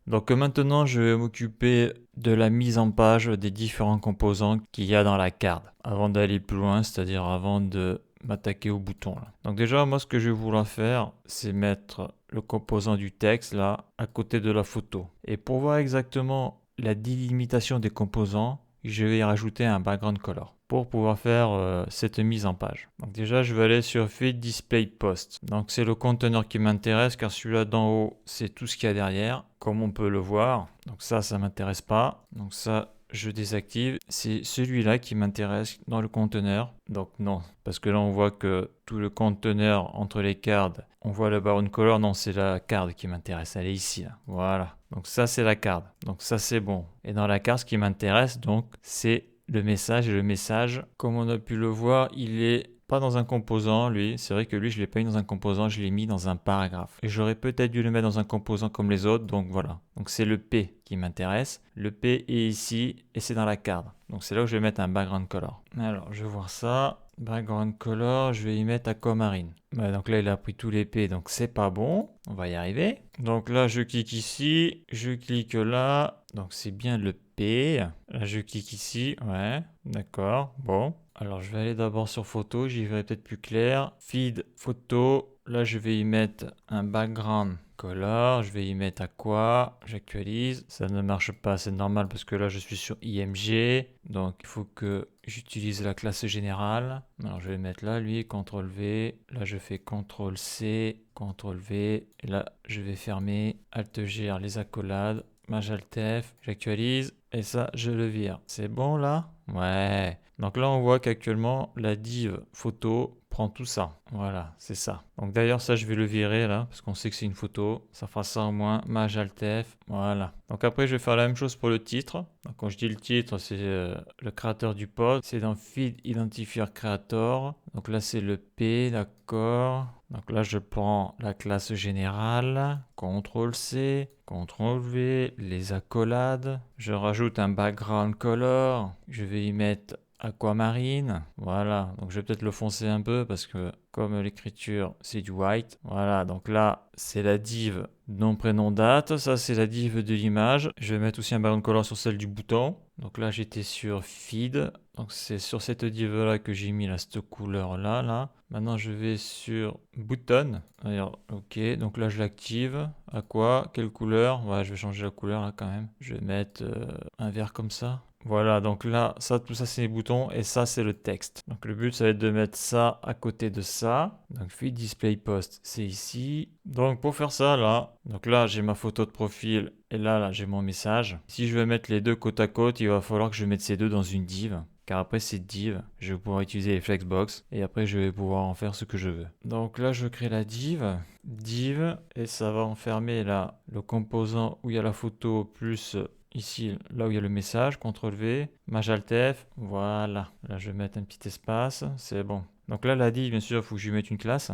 Donc maintenant, je vais m'occuper de la mise en page des différents composants qu'il y a dans la carte. Avant d'aller plus loin, c'est-à-dire avant de m'attaquer au bouton là. Donc déjà, moi, ce que je vais vouloir faire, c'est mettre le composant du texte là à côté de la photo. Et pour voir exactement la délimitation des composants, je vais y rajouter un background color pour pouvoir faire cette mise en page. Donc déjà, je vais aller sur Feed Display Post. Donc c'est le conteneur qui m'intéresse car celui-là d'en haut, c'est tout ce qu'il y a derrière, comme on peut le voir. Donc ça m'intéresse pas. Donc ça, je désactive. C'est celui-là qui m'intéresse dans le conteneur. Donc non, parce que là on voit que tout le conteneur entre les cards, on voit le background color. Non, c'est la card qui m'intéresse. Elle est ici là. Voilà. Donc ça c'est la card. Donc ça c'est bon. Et dans la card, ce qui m'intéresse donc c'est le message. Et le message, comme on a pu le voir, il est pas dans un composant, lui. C'est vrai que lui, je l'ai pas mis dans un composant, je l'ai mis dans un paragraphe. Et j'aurais peut-être dû le mettre dans un composant comme les autres, donc voilà. Donc c'est le P qui m'intéresse. Le P est ici et c'est dans la carte. Donc c'est là où je vais mettre un background color. Alors, je vais voir ça. Background color, je vais y mettre aquamarine. Ouais, donc là, il a pris tous les P, donc c'est pas bon. On va y arriver. Donc là, je clique ici, je clique là. Donc c'est bien le P. Là, je clique ici. Ouais, d'accord. Bon. Alors, je vais aller d'abord sur photo, j'y verrai peut-être plus clair. Feed photo. Là, je vais y mettre un background color. Je vais y mettre à quoi? J'actualise. Ça ne marche pas, c'est normal parce que là, je suis sur IMG. Donc, il faut que j'utilise la classe générale. Alors, je vais mettre là, lui, CTRL V. Là, je fais CTRL C, CTRL V. Et là, je vais fermer. Alt G, les accolades. Maj Alt F, j'actualise et ça je le vire. C'est bon là? Ouais. Donc là on voit qu'actuellement la div photo prend tout ça. Voilà, c'est ça. Donc d'ailleurs ça je vais le virer là parce qu'on sait que c'est une photo. Ça fera ça au moins. Maj Alt F. Voilà. Donc après je vais faire la même chose pour le titre. Donc quand je dis le titre c'est le créateur du post. C'est dans Feed Identifier Creator. Donc là c'est le P, d'accord. Donc là, je prends la classe générale, CTRL C, CTRL V, les accolades. Je rajoute un background color. Je vais y mettre aquamarine. Voilà, donc je vais peut-être le foncer un peu parce que comme l'écriture c'est du white. Voilà, donc là c'est la div nom, prénom, date. Ça c'est la div de l'image. Je vais mettre aussi un background color sur celle du bouton. Donc là j'étais sur feed. Donc c'est sur cette div là que j'ai mis cette couleur là. Maintenant je vais sur button. Alors, ok, donc là je l'active. À quoi? Quelle couleur? Ouais, je vais changer la couleur là quand même. Je vais mettre un vert comme ça. Voilà, donc là, ça, tout ça c'est les boutons et ça c'est le texte. Donc le but ça va être de mettre ça à côté de ça. Donc Feed Display Post, c'est ici. Donc pour faire ça là, donc là j'ai ma photo de profil et là j'ai mon message. Si je veux mettre les deux côte à côte, il va falloir que je mette ces deux dans une div. Car après cette div, je vais pouvoir utiliser les flexbox et après je vais pouvoir en faire ce que je veux. Donc là je crée la div et ça va enfermer là le composant où il y a la photo plus ici là où il y a le message, CTRL V, Maj Alt F, voilà. Là je vais mettre un petit espace, c'est bon. Donc là la div bien sûr il faut que je lui mette une classe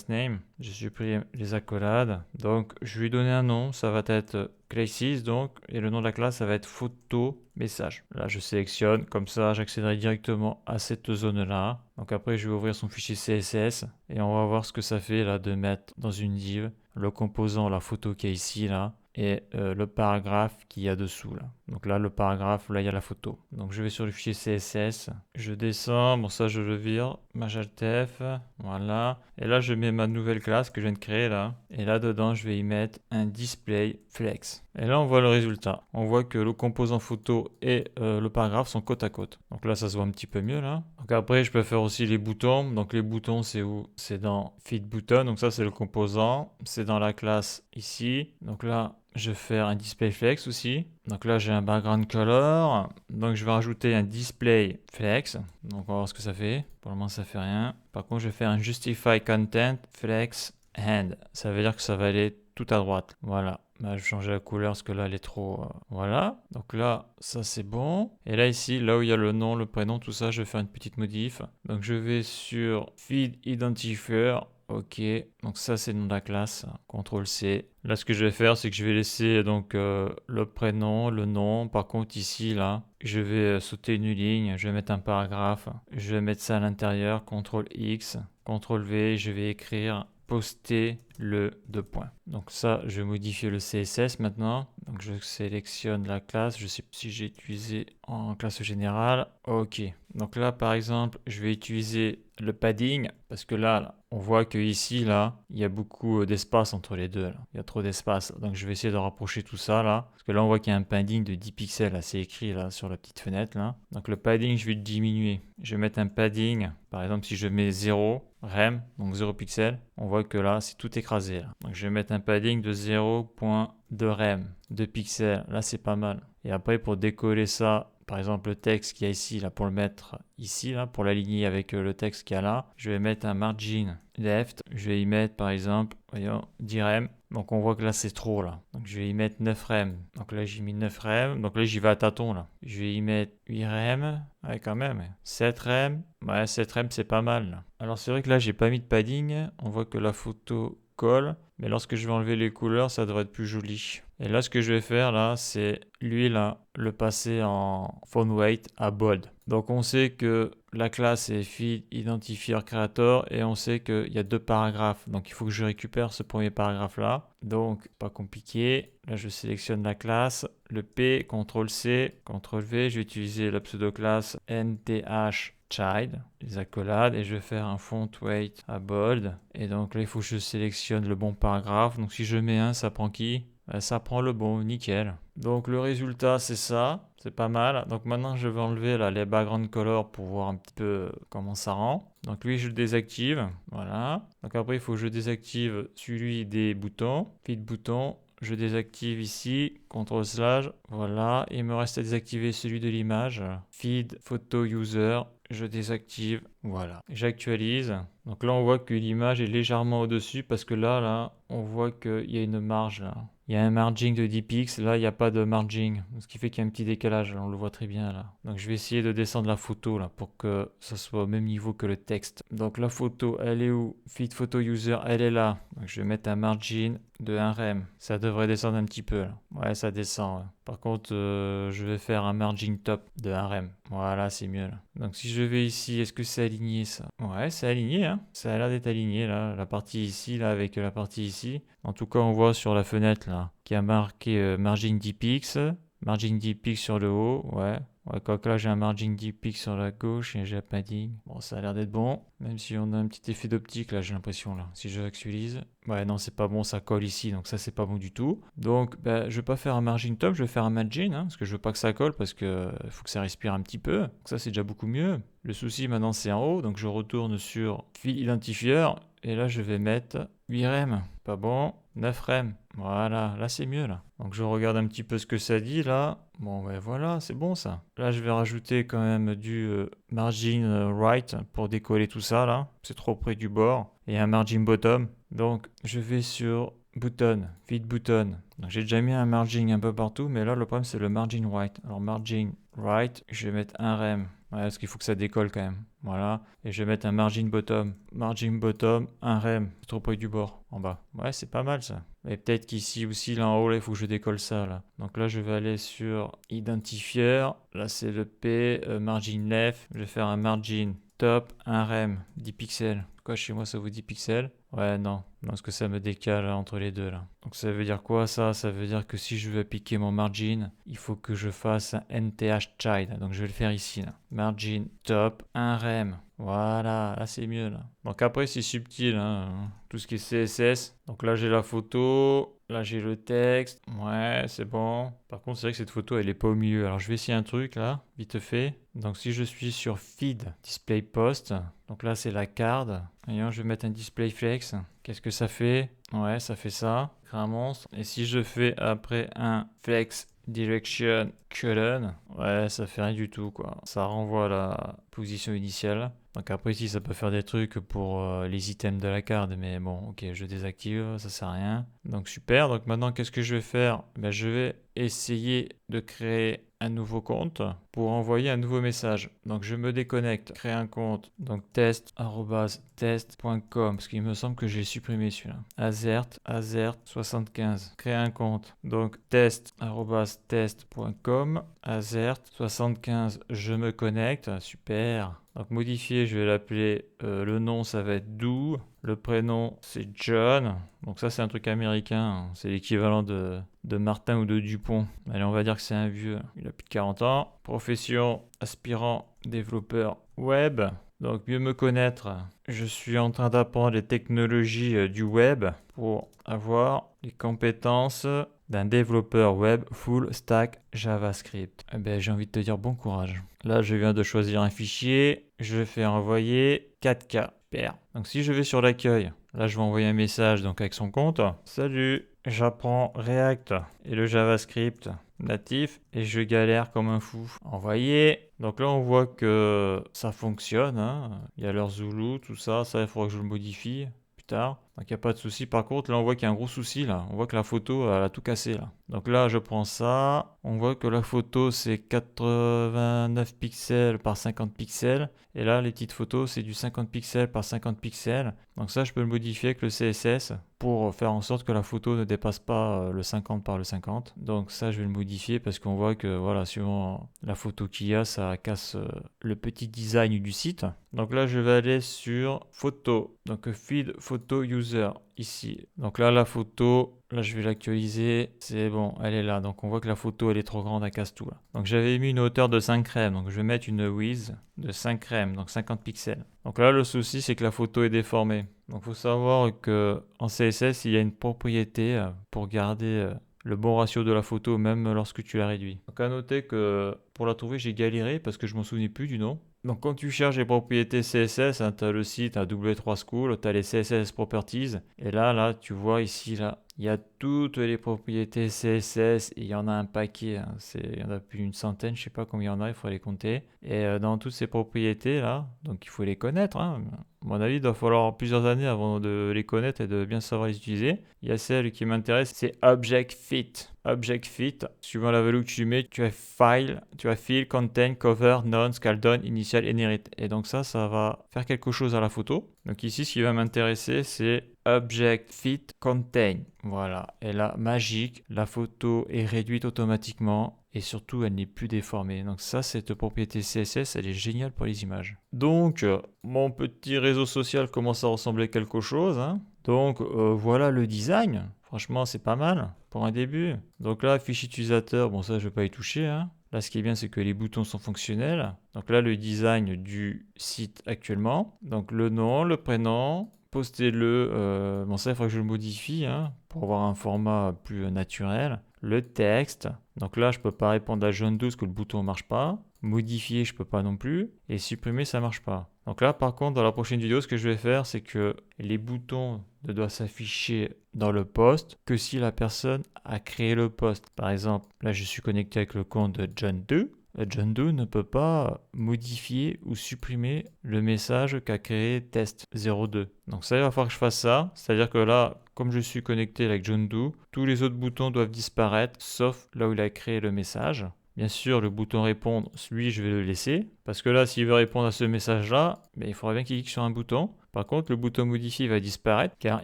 name, je supprime les accolades, donc je lui donner un nom, ça va être classes donc, et le nom de la classe ça va être photo message. Là je sélectionne, comme ça j'accéderai directement à cette zone là. Donc après je vais ouvrir son fichier CSS et on va voir ce que ça fait là de mettre dans une div le composant, la photo qui est ici là, et le paragraphe qu'il y a dessous là. Donc là le paragraphe, là il y a la photo. Donc je vais sur le fichier CSS, je descends, bon ça je le vire, Maj Alt F, voilà. Et là je mets ma nouvelle classe que je viens de créer là. Et là dedans je vais y mettre un display flex. Et là on voit le résultat. On voit que le composant photo et le paragraphe sont côte à côte. Donc là ça se voit un petit peu mieux là. Donc après je peux faire aussi les boutons. Donc les boutons c'est où? C'est dans Feed Button. Donc ça c'est le composant. C'est dans la classe ici. Donc là je vais faire un display flex aussi. Donc là j'ai un background color. Donc je vais rajouter un display flex. Donc on va voir ce que ça fait. Pour le moment ça fait rien. Par contre je vais faire un justify content flex hand. Ça veut dire que ça va aller tout à droite. Voilà. Bah, je vais changer la couleur parce que là elle est trop... voilà. Donc là ça c'est bon. Et là ici, là où il y a le nom, le prénom, tout ça, je vais faire une petite modif. Donc je vais sur feed identifier. Ok, donc ça c'est le nom de la classe, CTRL C. Là ce que je vais faire c'est que je vais laisser donc le prénom, le nom. Par contre ici là, je vais sauter une ligne, je vais mettre un paragraphe. Je vais mettre ça à l'intérieur, CTRL X, CTRL V, je vais écrire poster le deux points. Donc ça, je vais modifier le CSS maintenant. Donc je sélectionne la classe, je sais si j'ai utilisé en classe générale. Ok, donc là par exemple, je vais utiliser le padding parce que là, on voit que ici, là, il y a beaucoup d'espace entre les deux. Là. Il y a trop d'espace. Donc je vais essayer de rapprocher tout ça là. Parce que là, on voit qu'il y a un padding de 10 pixels. Là, c'est écrit là sur la petite fenêtre là. Donc le padding, je vais le diminuer. Je vais mettre un padding. Par exemple, si je mets 0 rem, donc 0 pixels, on voit que là, c'est tout écrasé. Là. Donc je vais mettre un padding de 0.2 rem, 2 pixels. Là, c'est pas mal. Et après, pour décoller ça, par exemple le texte qu'il y a ici, là, pour le mettre ici, là, pour l'aligner avec le texte qu'il y a là, je vais mettre un margin left. Je vais y mettre, par exemple, voyons, 10 rem. Donc on voit que là, c'est trop, là. Donc je vais y mettre 9 rem. Donc là, j'ai mis 9 rem. Donc là, j'y vais à tâtons, là. Je vais y mettre 8 rem. Ouais, quand même. 7 rem. Ouais, 7 rem, c'est pas mal, là. Alors c'est vrai que là, j'ai pas mis de padding. On voit que la photo colle. Mais lorsque je vais enlever les couleurs, ça devrait être plus joli. Et là, ce que je vais faire, là, c'est lui, là, le passer en font weight à bold. Donc, on sait que la classe est feed identifier creator et on sait qu'il y a 2 paragraphes. Donc, il faut que je récupère ce premier paragraphe-là. Donc, pas compliqué. Là, je sélectionne la classe, le P, CTRL-C, CTRL-V. Je vais utiliser la pseudo-classe NTH child, les accolades, et je vais faire un font weight à bold. Et donc là, il faut que je sélectionne le bon paragraphe. Donc si je mets un, ça prend qui? Ça prend le bon, nickel. Donc le résultat, c'est ça, c'est pas mal. Donc maintenant, je vais enlever là, les background colors pour voir un petit peu comment ça rend. Donc lui, je le désactive, voilà. Donc après, il faut que je désactive celui des boutons, feed bouton. Je désactive ici, CTRL/, voilà. Il me reste à désactiver celui de l'image, feed photo user. Je désactive, voilà. J'actualise. Donc là, on voit que l'image est légèrement au-dessus parce que là, on voit qu'il y a une marge là. Il y a un margin de 10 pixels, là il n'y a pas de margin, ce qui fait qu'il y a un petit décalage, on le voit très bien là. Donc je vais essayer de descendre la photo là pour que ça soit au même niveau que le texte. Donc la photo, elle est où? Feed photo user, elle est là. Donc je vais mettre un margin de 1 rem. Ça devrait descendre un petit peu là. Ouais, ça descend. Ouais. Par contre, je vais faire un margin top de 1 rem. Voilà, c'est mieux là. Donc si je vais ici, est-ce que c'est aligné ça? Ouais, c'est aligné, hein. Ça a l'air d'être aligné là, la partie ici là avec la partie ici. En tout cas, on voit sur la fenêtre là qui a marqué margin 10 pixels, margin 10 pixels sur le haut, ouais. Ouais, quoique là j'ai un margin 10 pixels sur la gauche et j'ai un padding. Bon, ça a l'air d'être bon, même si on a un petit effet d'optique là, j'ai l'impression là. Si je actualise, ouais, non, c'est pas bon, ça colle ici, donc ça c'est pas bon du tout. Donc, je vais pas faire un margin top, je vais faire un margin, hein, parce que je veux pas que ça colle, parce que faut que ça respire un petit peu. Donc ça c'est déjà beaucoup mieux. Le souci maintenant c'est en haut, donc je retourne sur fil identifieur et là je vais mettre 8 rem. Pas bon, 9 rem. Voilà, là c'est mieux là. Donc je regarde un petit peu ce que ça dit là. Bon ben voilà, c'est bon ça. Là je vais rajouter quand même du margin right pour décoller tout ça là. C'est trop près du bord. Et un margin bottom. Donc je vais sur button, feed button. Donc j'ai déjà mis un margin un peu partout, mais là le problème c'est le margin right. Alors margin right, je vais mettre un rem. Ouais, parce qu'il faut que ça décolle quand même. Voilà. Et je vais mettre un margin bottom. Margin bottom, un rem. C'est trop près du bord, en bas. Ouais, c'est pas mal ça. Et peut-être qu'ici aussi, là en haut, là, il faut que je décolle ça, là. Donc là, je vais aller sur identifier. Là, c'est le P, margin left. Je vais faire un margin top, un rem, 10 pixels. Quoi, chez moi, ça vaut 10 pixels? Ouais, non. Non, parce que ça me décale entre les deux, là. Donc ça veut dire quoi, ça? Ça veut dire que si je veux appliquer mon margin, il faut que je fasse un NTH child. Donc je vais le faire ici, là. Margin top, un rem. Voilà, là c'est mieux là. Donc après c'est subtil, hein, tout ce qui est CSS. Donc là j'ai la photo, là j'ai le texte. Ouais, c'est bon. Par contre c'est vrai que cette photo elle est pas au milieu. Alors je vais essayer un truc là, vite fait. Donc si je suis sur feed, display post. Donc là c'est la card. Voyons, je vais mettre un display flex. Qu'est-ce que ça fait? Ouais, ça fait ça. Créer un monstre. Et si je fais après un flex direction colon, ouais, ça fait rien du tout quoi. Ça renvoie à la position initiale. Donc après ici ça peut faire des trucs pour les items de la carte, mais bon ok, je désactive, ça sert à rien. Donc super, donc maintenant qu'est-ce que je vais faire? Je vais essayer de créer un nouveau compte pour envoyer un nouveau message. Donc je me déconnecte, créer un compte, donc test@test.com parce qu'il me semble que j'ai supprimé celui-là. Azert75, créer un compte. Donc test@test.com, Azert75, je me connecte, super. Donc modifier, je vais l'appeler, le nom ça va être Do, le prénom c'est John, donc ça c'est un truc américain, hein. C'est l'équivalent de de Martin ou de Dupont. Allez, on va dire que c'est un vieux, il a plus de 40 ans. Profession, aspirant, développeur web. Donc mieux me connaître, je suis en train d'apprendre les technologies du web pour avoir les compétences d'un développeur web full stack JavaScript. Eh ben, j'ai envie de te dire bon courage. Là, je viens de choisir un fichier, je fais envoyer 4K. Super. Donc si je vais sur l'accueil, là je vais envoyer un message donc avec son compte. Salut, j'apprends React et le JavaScript natif et je galère comme un fou. Envoyer. Donc là on voit que ça fonctionne, hein. Il y a leur Zulu, tout ça, il faudra que je le modifie plus tard. Donc il n'y a pas de souci. Par contre là on voit qu'il y a un gros souci là. On voit que la photo elle a tout cassé là. Donc là je prends ça. On voit que la photo c'est 89 pixels par 50 pixels. Et là les petites photos c'est du 50 pixels par 50 pixels. Donc ça je peux le modifier avec le CSS pour faire en sorte que la photo ne dépasse pas le 50 par le 50. Donc ça je vais le modifier parce qu'on voit que voilà, suivant la photo qu'il y a, ça casse le petit design du site. Donc là je vais aller sur photo, donc feed photo user ici. Donc là la photo, là je vais l'actualiser, c'est bon, elle est là. Donc on voit que la photo elle est trop grande, elle casse tout là. Donc j'avais mis une hauteur de 5 rem, donc je vais mettre une width de 5 rem, donc 50 pixels. Donc là le souci c'est que la photo est déformée. Donc il faut savoir que en CSS il y a une propriété pour garder le bon ratio de la photo même lorsque tu la réduis. Donc à noter que pour la trouver j'ai galéré parce que je m'en souvenais plus du nom. Donc quand tu cherches les propriétés CSS, hein, tu as le site W3 School, tu as les CSS Properties et là tu vois ici là, il y a toutes les propriétés CSS et il y en a un paquet, hein. Il y en a plus d'une centaine, je sais pas combien il y en a, il faut les compter. Et dans toutes ces propriétés là, donc il faut les connaître, hein. À mon avis, il doit falloir plusieurs années avant de les connaître et de bien savoir les utiliser. Il y a celle qui m'intéresse, c'est Object Fit. Object Fit, suivant la value que tu mets, tu as File, tu as Fill, Content, Cover, None, Scale Down, Initial, Inherit. Et donc ça va faire quelque chose à la photo. Donc ici, ce qui va m'intéresser, c'est Object Fit Contain. Voilà. Et là, magique, la photo est réduite automatiquement. Et surtout, elle n'est plus déformée. Donc ça, cette propriété CSS, elle est géniale pour les images. Donc, mon petit réseau social commence à ressembler à quelque chose, hein. Donc, voilà le design. Franchement, c'est pas mal pour un début. Donc là, fichier utilisateur, bon ça, je vais pas y toucher, hein. Là, ce qui est bien, c'est que les boutons sont fonctionnels. Donc là, le design du site actuellement. Donc le nom, le prénom, postez-le. Bon ça, il faudra que je le modifie, hein, pour avoir un format plus naturel. Le texte. Donc là, je peux pas répondre à jaune 12 que le bouton marche pas. Modifier, je peux pas non plus. Et supprimer, ça marche pas. Donc là, par contre, dans la prochaine vidéo, ce que je vais faire, c'est que les boutons ne doivent s'afficher dans le post que si la personne a créé le post. Par exemple, là, je suis connecté avec le compte de John Doe. John Doe ne peut pas modifier ou supprimer le message qu'a créé test02. Donc ça, il va falloir que je fasse ça. C'est-à-dire que là, comme je suis connecté avec John Doe, tous les autres boutons doivent disparaître, sauf là où il a créé le message. Bien sûr, le bouton répondre, lui, je vais le laisser. Parce que là, s'il veut répondre à ce message-là, il faudra bien qu'il clique sur un bouton. Par contre, le bouton modifier va disparaître, car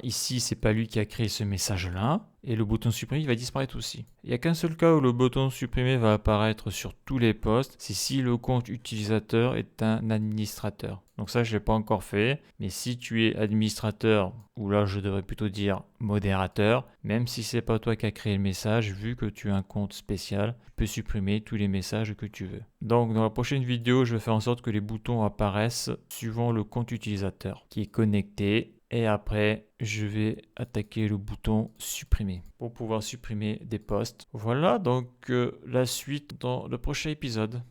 ici, c'est pas lui qui a créé ce message-là. Et le bouton supprimer va disparaître aussi. Il n'y a qu'un seul cas où le bouton supprimer va apparaître sur tous les posts, c'est si le compte utilisateur est un administrateur. Donc ça, je ne l'ai pas encore fait, mais si tu es administrateur, ou là je devrais plutôt dire modérateur, même si c'est pas toi qui as créé le message, vu que tu as un compte spécial, tu peux supprimer tous les messages que tu veux. Donc dans la prochaine vidéo, je vais faire en sorte que les boutons apparaissent suivant le compte utilisateur qui est connecté. Et après, je vais attaquer le bouton supprimer pour pouvoir supprimer des posts. Voilà donc la suite dans le prochain épisode.